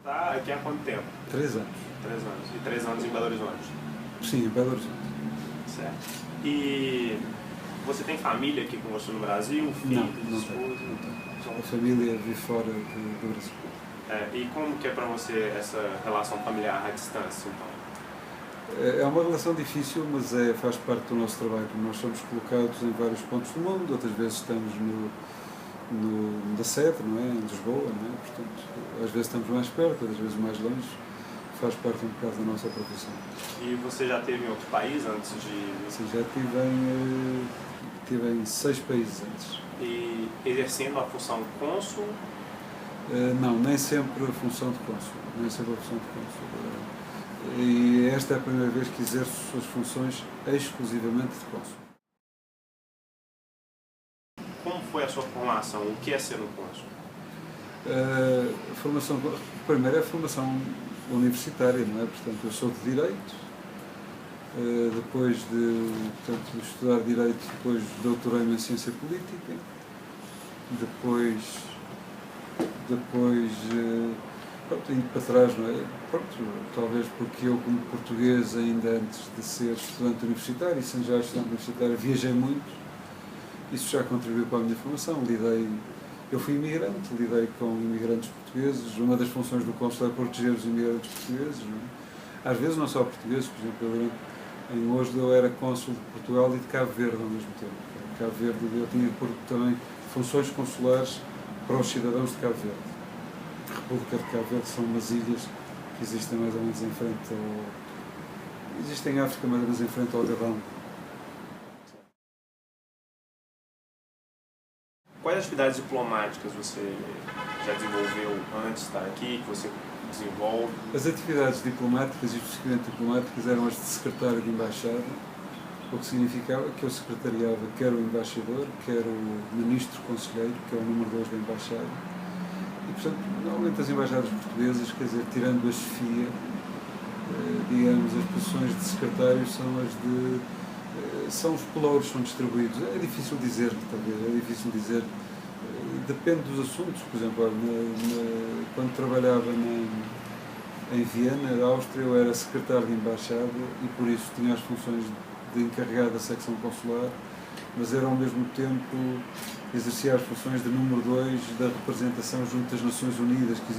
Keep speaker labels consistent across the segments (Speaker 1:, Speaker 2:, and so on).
Speaker 1: Tá aqui há quanto tempo?
Speaker 2: 3 anos.
Speaker 1: 3 anos. E 3 anos em Belo Horizonte.
Speaker 2: Sim, em Belo Horizonte.
Speaker 1: Certo. E você tem família aqui com você no Brasil? Filhos,
Speaker 2: Não
Speaker 1: esposa?
Speaker 2: tenho. A família vive fora do Brasil.
Speaker 1: E como que é para você essa relação familiar à distância, então?
Speaker 2: É uma relação difícil, mas faz parte do nosso trabalho. Nós somos colocados em vários pontos do mundo, outras vezes estamos na sede, não é? Em Lisboa, não é? Portanto, às vezes estamos mais perto, outras vezes mais longe. Faz parte um bocado da nossa profissão.
Speaker 1: E você já esteve em outro país antes de...
Speaker 2: Sim, já estive em 6 países antes.
Speaker 1: E exercendo a função cônsul?
Speaker 2: Não, nem sempre a função de cônsul. E esta é a primeira vez que exerço as funções exclusivamente de cônsul.
Speaker 1: Como foi a sua formação? O que é ser um cônsul?
Speaker 2: Primeiro é a formação universitária, não é? Portanto, eu sou de Direito, depois de estudar Direito, depois doutorei-me em Ciência Política, depois indo para trás, não é? Talvez porque eu, como português, ainda antes de ser estudante universitário, e sendo já estudante universitário, viajei muito, isso já contribuiu para a minha formação. Eu fui imigrante, lidei com imigrantes portugueses. Uma das funções do cônsul é proteger os imigrantes portugueses, não é? Às vezes não só portugueses, por exemplo, em Oslo eu era cônsul de Portugal e de Cabo Verde ao mesmo tempo. Cabo Verde, eu tinha também funções consulares para os cidadãos de Cabo Verde. A República de Cabo Verde são umas ilhas que existem mais ou menos em frente ao... Existem em África mais ou menos em frente ao Gabão.
Speaker 1: Quais atividades diplomáticas você já desenvolveu antes de estar aqui, que você desenvolve?
Speaker 2: As atividades diplomáticas e especificamente diplomáticas eram as de secretário de embaixada, o que significava que eu secretariava quer o embaixador, quer o ministro conselheiro, que é o número 2 da embaixada. E, portanto, normalmente as embaixadas portuguesas, quer dizer, tirando a chefia, digamos, as posições de secretário são os pelouros que são distribuídos. É difícil dizer, talvez, depende dos assuntos. Por exemplo, quando trabalhava em Viena, Áustria, eu era secretário de embaixada e por isso tinha as funções de encarregado da secção consular, mas era ao mesmo tempo exercia as funções de número 2 da representação junto às Nações Unidas, que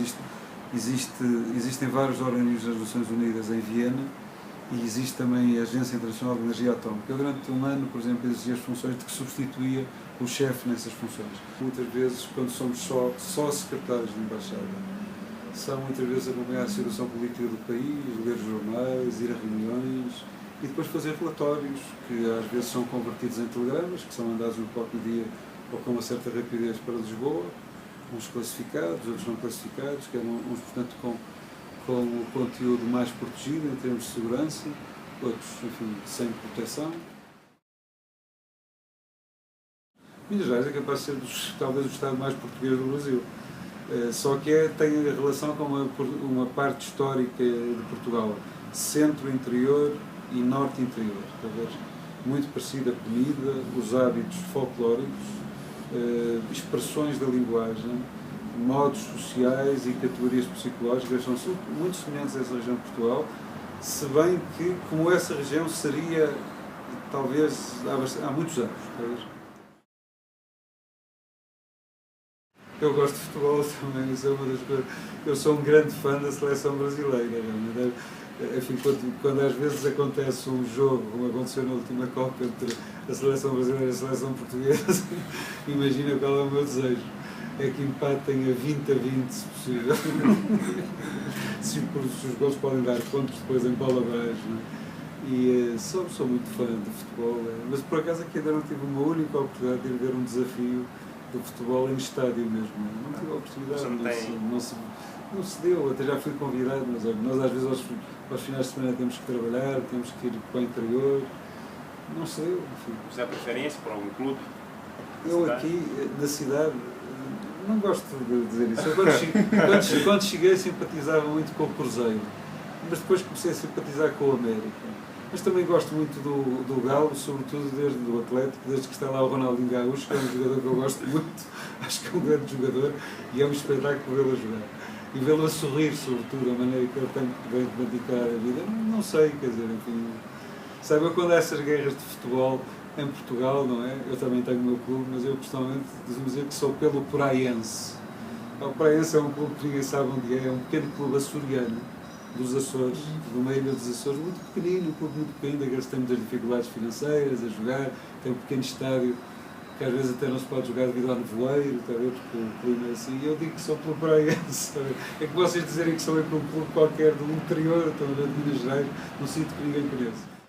Speaker 2: existem vários organismos das Nações Unidas em Viena. E existe também a Agência Internacional de Energia Atómica. Eu, durante um ano, por exemplo, exercia as funções de que substituía o chefe nessas funções. Muitas vezes, quando somos só secretários de embaixada, são muitas vezes acompanhar a situação política do país, ler jornais, ir a reuniões e depois fazer relatórios que às vezes são convertidos em telegramas, que são mandados no próprio dia ou com uma certa rapidez para Lisboa, uns classificados, outros não classificados, que eram uns, portanto, com o conteúdo mais protegido em termos de segurança, outros, enfim, sem proteção. Minas Gerais é capaz de ser talvez o estado mais português do Brasil, só que tem relação com uma parte histórica de Portugal, centro-interior e norte-interior, talvez muito parecida a comida, os hábitos folclóricos, expressões da linguagem, modos sociais e categorias psicológicas são muito semelhantes a essa região de Portugal, se bem que, como essa região seria, talvez, há muitos anos. Talvez. Eu gosto de futebol também, isso é uma das coisas. Eu sou um grande fã da seleção brasileira. Enfim, quando às vezes acontece um jogo, como aconteceu na última Copa, entre a seleção brasileira e a seleção portuguesa, imagina qual é o meu desejo. É que empatem a 20-20, se possível. se os gols podem dar pontos depois em bola abaixo. E sou muito fã de futebol, mas por acaso aqui ainda não tive uma única oportunidade de ir ver um desafio do futebol em estádio mesmo. Não tive a oportunidade, não se deu, até já fui convidado, mas nós às vezes aos finais de semana temos que trabalhar, temos que ir para o interior, não se deu. Enfim.
Speaker 1: Você dá preferência para algum clube?
Speaker 2: Eu aqui, na cidade, não gosto de dizer isso. Eu, quando cheguei, simpatizava muito com o Cruzeiro, mas depois comecei a simpatizar com o América. Mas também gosto muito do Galo, sobretudo desde o Atlético, desde que está lá o Ronaldinho Gaúcho, que é um jogador que eu gosto muito, acho que é um grande jogador e é um espetáculo vê-lo jogar. e vê-lo a sorrir, sobretudo, a maneira que ele tem de dedicar a vida, não sei, quer dizer, enfim, sabe, eu quando há essas guerras de futebol em Portugal, não é? Eu também tenho o meu clube, mas eu pessoalmente costumo dizer que sou pelo Praense. O Praense é um clube que ninguém sabe onde é um pequeno clube açoriano, dos Açores, de uma ilha dos Açores, muito pequenino, um clube muito pequeno, daqueles que têm muitas dificuldades financeiras a jogar, tem um pequeno estádio que às vezes até não se pode jogar devido ao nevoeiro, está a ver, porque o clima é assim, e eu digo que sou pelo Praense, é que vocês dizerem que sou eu por um clube qualquer do interior, estão a ver, de Minas Gerais, num sítio que ninguém conhece.